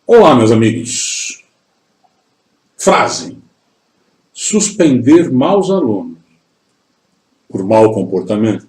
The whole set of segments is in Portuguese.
Olá, meus amigos. Frase: suspender maus alunos por mau comportamento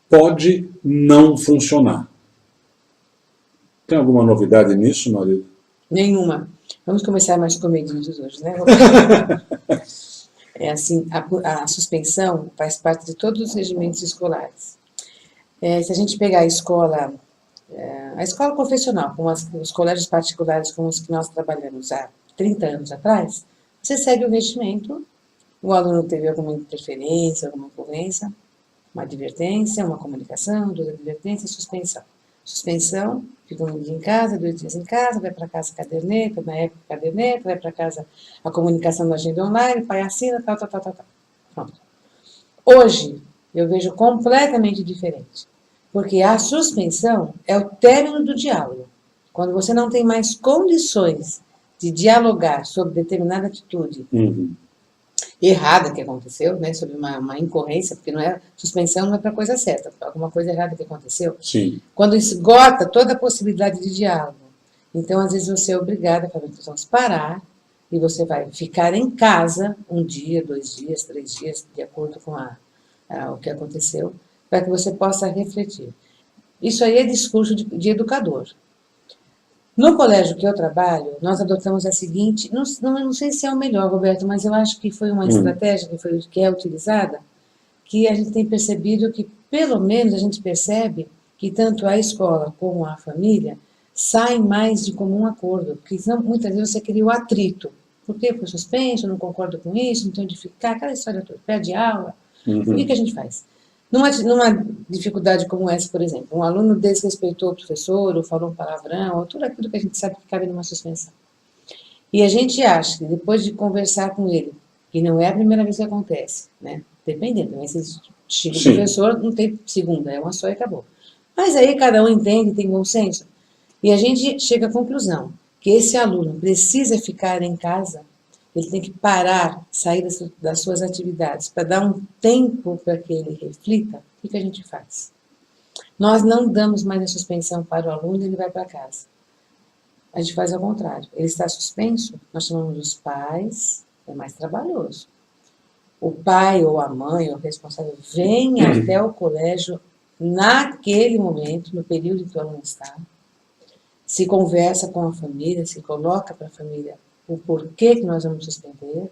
pode não funcionar. Tem alguma novidade nisso, marido? Nenhuma. Vamos começar mais comedidos hoje, né? É assim, a suspensão faz parte de todos os regimentos escolares. Se a gente pegar a escola confessional, como os colégios particulares com os que nós trabalhamos há 30 anos atrás, você segue o regimento, o aluno teve alguma interferência, alguma ocorrência, uma advertência, uma comunicação, 2 advertências, suspensão. Suspensão, fica um dia em casa, 2 dias em casa, vai para casa caderneta, na época caderneta, vai para casa a comunicação da agenda online, pai assina, tal. Pronto. Hoje, eu vejo completamente diferente. Porque a suspensão é o término do diálogo. Quando você não tem mais condições de dialogar sobre determinada atitude errada que aconteceu, né, sobre uma incorrência, porque suspensão não é para coisa certa, alguma coisa errada que aconteceu. Sim. Quando esgota toda a possibilidade de diálogo. Então, às vezes, você é obrigado a falar, então, vamos parar, e você vai ficar em casa 1 dia, 2 dias, 3 dias, de acordo com o que aconteceu, para que você possa refletir. Isso aí é discurso de educador. No colégio que eu trabalho, nós adotamos a seguinte, não sei se é o melhor, Roberto, mas eu acho que foi uma estratégia que é utilizada, que a gente tem percebido que, pelo menos, a gente percebe que tanto a escola como a família saem mais de comum acordo, porque muitas vezes você cria o atrito. Por que foi suspenso, não concordo com isso, não tenho onde ficar, aquela história toda, perde aula. O que a gente faz? Numa dificuldade como essa, por exemplo, um aluno desrespeitou o professor, ou falou um palavrão, ou tudo aquilo que a gente sabe que cabe numa suspensão. E a gente acha que depois de conversar com ele, que não é a primeira vez que acontece, né? Dependendo, mas se chega o professor, não tem segunda, é uma só e acabou. Mas aí cada um entende, tem bom senso. E a gente chega à conclusão que esse aluno precisa ficar em casa. Ele tem que parar, sair das suas atividades, para dar um tempo para que ele reflita. O que a gente faz? Nós não damos mais a suspensão para o aluno e ele vai para casa. A gente faz ao contrário. Ele está suspenso, nós chamamos os pais, é mais trabalhoso. O pai ou a mãe, ou o responsável, vem até o colégio naquele momento, no período em que o aluno está, se conversa com a família, se coloca para a família o porquê que nós vamos suspender,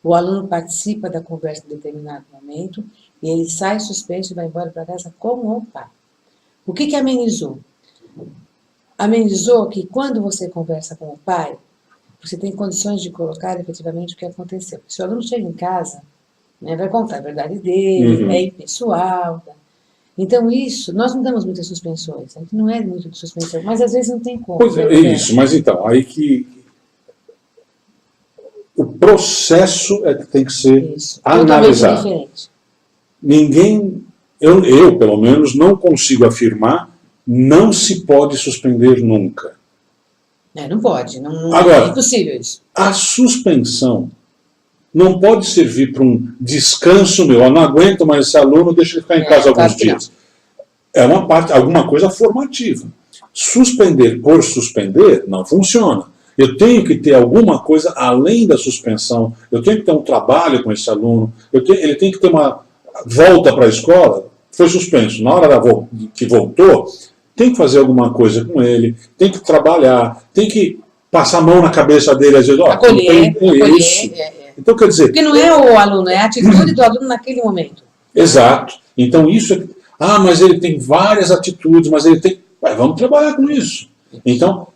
o aluno participa da conversa em determinado momento e ele sai suspenso e vai embora para casa com o pai. O que amenizou? Amenizou que quando você conversa com o pai, você tem condições de colocar efetivamente o que aconteceu. Se o aluno chega em casa, né, vai contar a verdade dele, é impessoal. Tá? Então isso, nós não damos muitas suspensões, a gente não é muito de suspensão, mas às vezes não tem como. Pois é, isso, mas então, aí que o processo é que tem que ser analisado. Diferente. Ninguém, eu pelo menos, não consigo afirmar não se pode suspender nunca. Não pode, Agora, é impossível isso. A suspensão não pode servir para um descanso meu. Eu não aguento mais esse aluno, deixa ele ficar em casa alguns dias. É alguma coisa formativa. Suspender por suspender não funciona. Eu tenho que ter alguma coisa além da suspensão. Eu tenho que ter um trabalho com esse aluno. Ele tem que ter uma volta para a escola. Foi suspenso. Na hora que voltou, tem que fazer alguma coisa com ele. Tem que trabalhar. Tem que passar a mão na cabeça dele. Às vezes, acolher. Isso. Então, quer dizer... Porque não é o aluno, é a atitude do aluno naquele momento. Exato. Então, isso é... mas ele tem várias atitudes, mas ele tem... vamos trabalhar com isso. Então...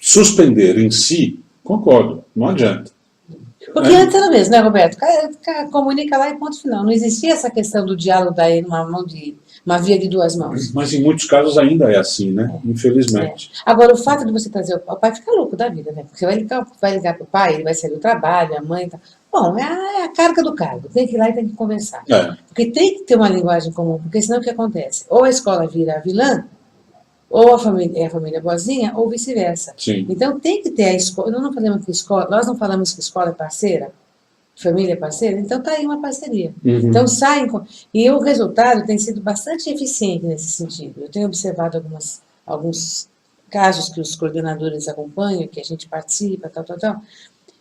Suspender em si, concordo, não adianta. Porque antes era mesmo, né, Roberto? Comunica lá e ponto final. Não existia essa questão do diálogo daí uma via de 2 mãos. Mas em muitos casos ainda é assim, né? Infelizmente. Agora, o fato de você trazer o pai fica louco da vida, né? Porque você vai ligar para o pai, ele vai sair do trabalho, a mãe... Tá... Bom, é a carga do cargo. Tem que ir lá e tem que conversar. Porque tem que ter uma linguagem comum, porque senão o que acontece? Ou a escola vira a vilã, ou a família boazinha, ou vice-versa. Então tem que ter a escola. Nós não falamos que escola é parceira, família é parceira, então está aí uma parceria. Então saem. E o resultado tem sido bastante eficiente nesse sentido. Eu tenho observado alguns casos que os coordenadores acompanham, que a gente participa, tal.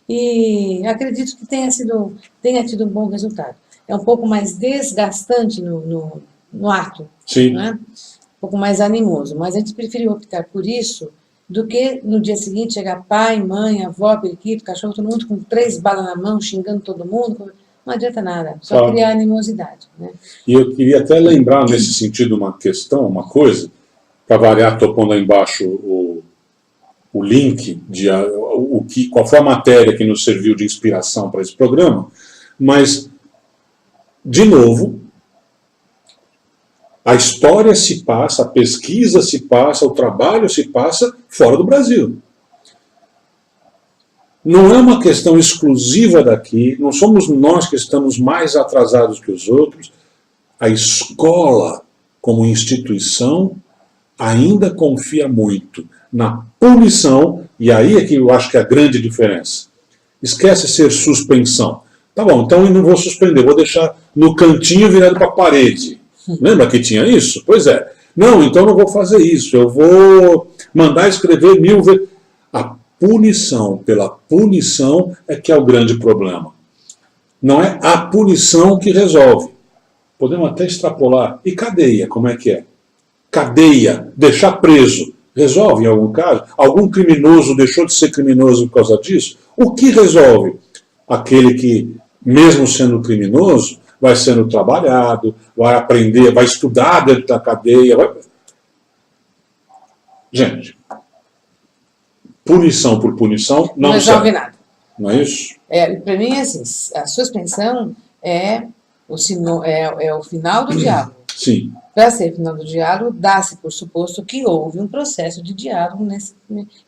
E acredito que tenha tido um bom resultado. É um pouco mais desgastante no ato, Sim. né? Um pouco mais animoso, mas a gente preferiu optar por isso do que no dia seguinte chegar pai, mãe, avó, periquito, cachorro, todo mundo com 3 balas na mão, xingando todo mundo. Não adianta nada, só Claro. criar animosidade, né? E eu queria até lembrar nesse sentido uma questão, uma coisa, para variar, estou pondo aí embaixo o link, qual foi a matéria que nos serviu de inspiração para esse programa, mas, de novo, a história se passa, a pesquisa se passa, o trabalho se passa fora do Brasil. Não é uma questão exclusiva daqui, não somos nós que estamos mais atrasados que os outros. A escola, como instituição, ainda confia muito na punição, e aí é que eu acho que é a grande diferença. Esquece ser suspensão. Tá bom, então eu não vou suspender, vou deixar no cantinho virado para a parede. Lembra que tinha isso? Pois é. Não, então eu não vou fazer isso, eu vou mandar escrever 1000 vezes. A punição pela punição é que é o grande problema. Não é a punição que resolve. Podemos até extrapolar. E cadeia, como é que é? Cadeia, deixar preso, resolve em algum caso? Algum criminoso deixou de ser criminoso por causa disso? O que resolve? Aquele que, mesmo sendo criminoso, vai sendo trabalhado, vai aprender, vai estudar dentro da cadeia. Gente, punição por punição não resolve nada. Não é isso? Para mim, assim, a suspensão é o final do diálogo. Sim. Para ser final do diálogo, dá-se por suposto que houve um processo de diálogo nesse.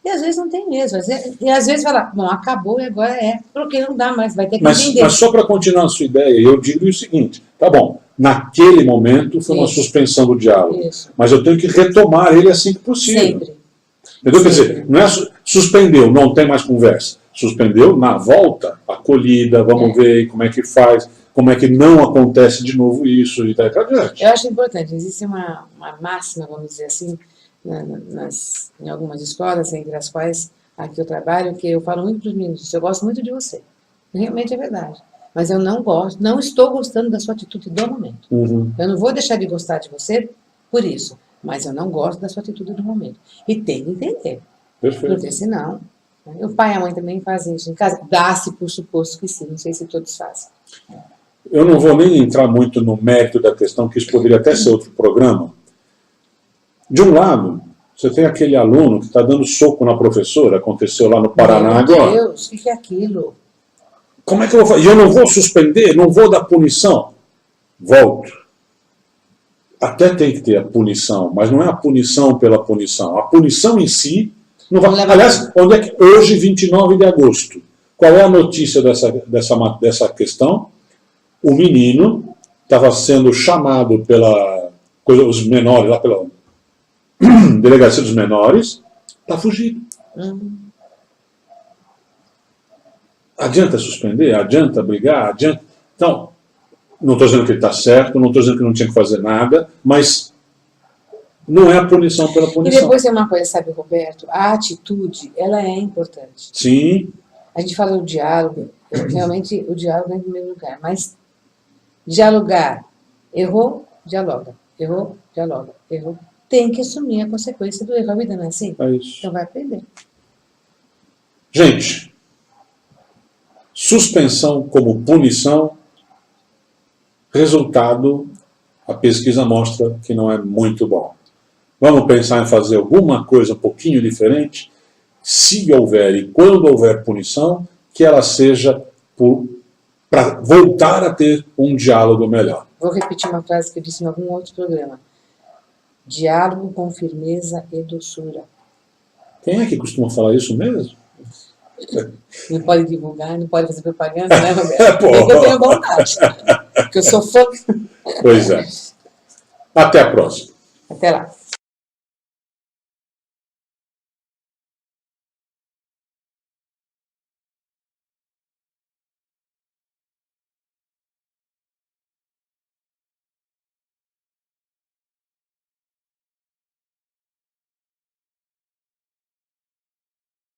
E às vezes não tem mesmo. E às vezes fala, bom, acabou e agora porque não dá mais, vai ter que entender. Mas só para continuar a sua ideia, eu digo o seguinte: tá bom, naquele momento foi uma suspensão do diálogo, mas eu tenho que retomar ele assim que possível. Sempre. Entendeu? Quer dizer, não é suspendeu, não tem mais conversa. Suspendeu, na volta, acolhida, vamos ver como é que faz, como é que não acontece de novo isso e tal. Eu acho importante, existe uma máxima, vamos dizer assim, em algumas escolas, entre as quais aqui eu trabalho, que eu falo muito para os meninos, eu gosto muito de você. Realmente é verdade. Mas eu não estou gostando da sua atitude do momento. Uhum. Eu não vou deixar de gostar de você por isso, mas eu não gosto da sua atitude do momento. E tem que entender. Perfeito. Porque senão, o pai e a mãe também fazem isso em casa. Dá-se por suposto que sim, não sei se todos fazem. Eu não vou nem entrar muito no mérito da questão, que isso poderia até ser outro programa. De um lado, você tem aquele aluno que está dando soco na professora, aconteceu lá no Paraná agora. Meu Deus, o que é aquilo? Como é que eu vou fazer? E eu não vou suspender, não vou dar punição. Volto. Até tem que ter a punição, mas não é a punição pela punição. A punição em si não vai. Aliás, onde é que hoje, 29 de agosto, qual é a notícia dessa questão? O menino estava sendo chamado os menores, lá pela delegacia dos menores, está fugido. Adianta suspender? Adianta brigar? Adianta? Então, não estou dizendo que ele está certo, não estou dizendo que não tinha que fazer nada, mas não é a punição pela punição. E depois tem uma coisa, sabe, Roberto? A atitude, ela é importante. Sim. A gente fala do diálogo, realmente o diálogo é em primeiro lugar, mas dialogar, errou, dialoga, errou, dialoga, errou. Tem que assumir a consequência do erro. A vida não é assim? É isso. Então vai aprender. Gente, suspensão como punição, resultado, a pesquisa mostra que não é muito bom. Vamos pensar em fazer alguma coisa um pouquinho diferente? Se houver e quando houver punição, que ela seja para voltar a ter um diálogo melhor. Vou repetir uma frase que eu disse em algum outro programa. Diálogo com firmeza e doçura. Quem é que costuma falar isso mesmo? Não pode divulgar, não pode fazer propaganda, né, Roberto? É que eu tenho vontade. Porque eu sou fã. Pois é. Até a próxima. Até lá.